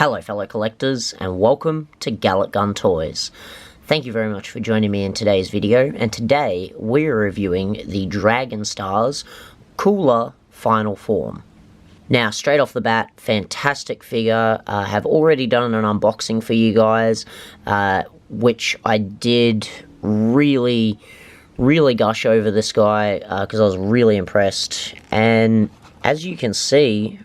Hello fellow collectors and welcome to Gallic Gun Toys. Thank you very much for joining me in today's video, and today we're reviewing the Dragon Stars Cooler Final Form. Now straight off the bat, fantastic figure. Have already done an unboxing for you guys, which I did really gush over this guy because I was really impressed. And as you can see,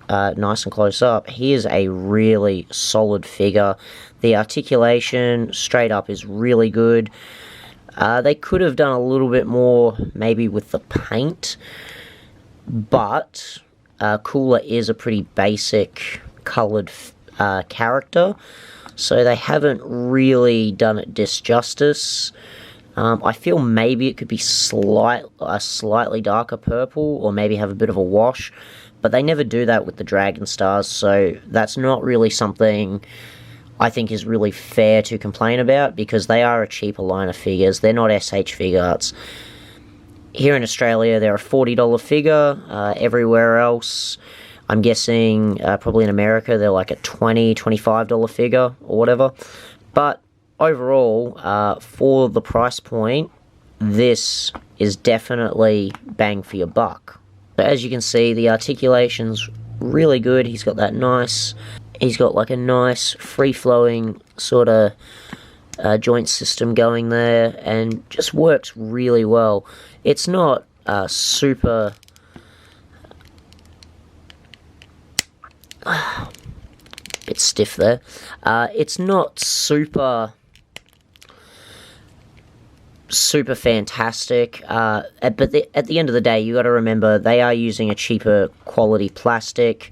nice and close up, he is a really solid figure. The articulation straight up is really good. They could have done a little bit more maybe with the paint, but Cooler is a pretty basic colored character, so they haven't really done it justice. I feel maybe it could be a slightly darker purple, or maybe have a bit of a wash, but they never do that with the Dragon Stars, so that's not really something I think is really fair to complain about, because they are a cheaper line of figures. They're not SH Figuarts. Here in Australia, they're a $40 figure. Everywhere else, I'm guessing, probably in America, they're like a $20, $25 figure, or whatever. But overall, for the price point, this is definitely bang for your buck. So as you can see, the articulation's really good. He's got like a nice free-flowing sort of joint system going there, and just works really well. It's not super bit stiff there. It's not super fantastic, but at the end of the day, you got to remember they are using a cheaper quality plastic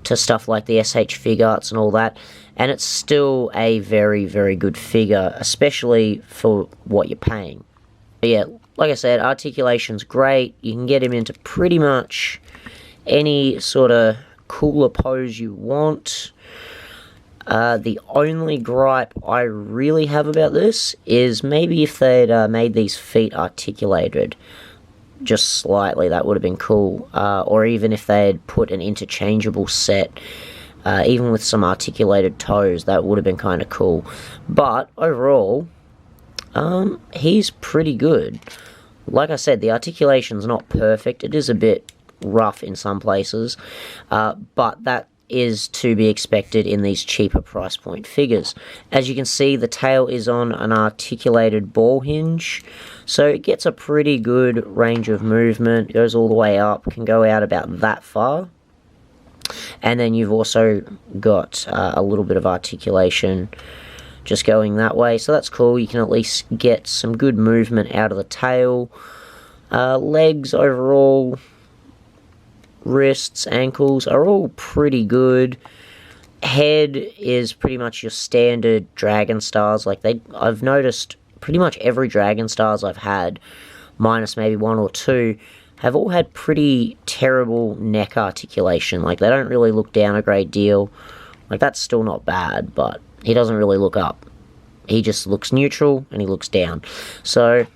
to stuff like the SH Figuarts and all that, and it's still a very good figure, especially for what you're paying. But yeah, like I said, articulation's great. You can get him into pretty much any sort of cooler pose you want. The only gripe I really have about this is maybe if they'd made these feet articulated just slightly, that would have been cool. Or even if they'd put an interchangeable set, even with some articulated toes, that would have been kind of cool. But overall, he's pretty good. Like I said, the articulation's not perfect. It is a bit rough in some places, but that is to be expected in these cheaper price point figures. As you can see, the tail is on an articulated ball hinge, so it gets a pretty good range of movement. It goes all the way up, can go out about that far, and then you've also got a little bit of articulation just going that way, so that's cool. You can at least get some good movement out of the tail. Legs overall, wrists, ankles are all pretty good. Head is pretty much your standard Dragon Stars. I've noticed pretty much every Dragon Stars I've had, minus maybe one or two, have all had pretty terrible neck articulation. Like, they don't really look down a great deal. Like, that's still not bad, but he doesn't really look up. He just looks neutral, and he looks down. So,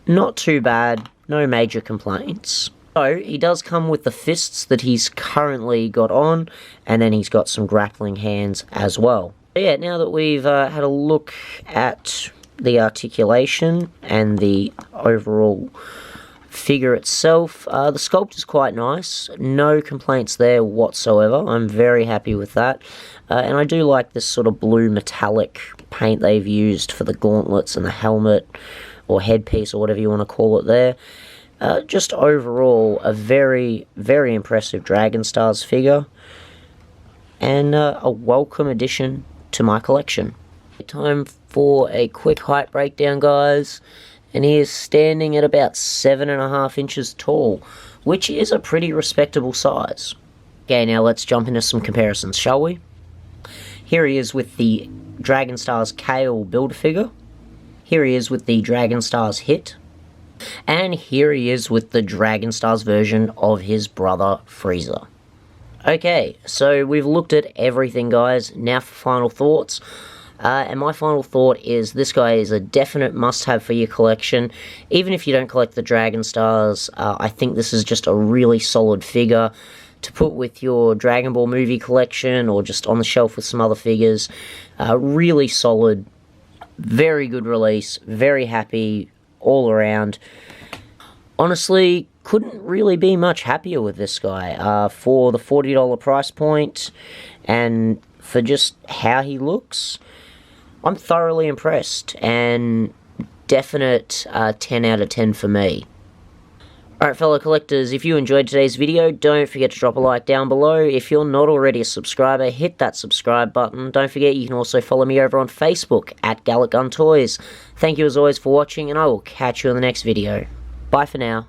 not too bad. No major complaints. So, he does come with the fists that he's currently got on, and then he's got some grappling hands as well. But yeah, now that we've had a look at the articulation and the overall figure itself, the sculpt is quite nice. No complaints there whatsoever. I'm very happy with that. And I do like this sort of blue metallic paint they've used for the gauntlets and the helmet, or headpiece, or whatever you want to call it there. Just overall, a very impressive Dragon Stars figure, and a welcome addition to my collection. Time for a quick height breakdown, guys, and he is standing at about 7.5 inches tall, which is a pretty respectable size. Okay, now let's jump into some comparisons, shall we? Here he is with the Dragon Stars Kale Build-A-Figure. Here he is with the Dragon Stars Hit. And here he is with the Dragon Stars version of his brother Frieza. Okay, so we've looked at everything, guys. Now for final thoughts. And my final thought is this guy is a definite must-have for your collection. Even if you don't collect the Dragon Stars, I think this is just a really solid figure to put with your Dragon Ball movie collection or just on the shelf with some other figures. Really solid, very good release, very happy all around. Honestly, couldn't really be much happier with this guy. For the $40 price point and for just how he looks, I'm thoroughly impressed, and definite 10 out of 10 for me. Alright fellow collectors, if you enjoyed today's video, don't forget to drop a like down below. If you're not already a subscriber, hit that subscribe button. Don't forget you can also follow me over on Facebook at Gallic Gun Toys. Thank you as always for watching, and I will catch you in the next video. Bye for now.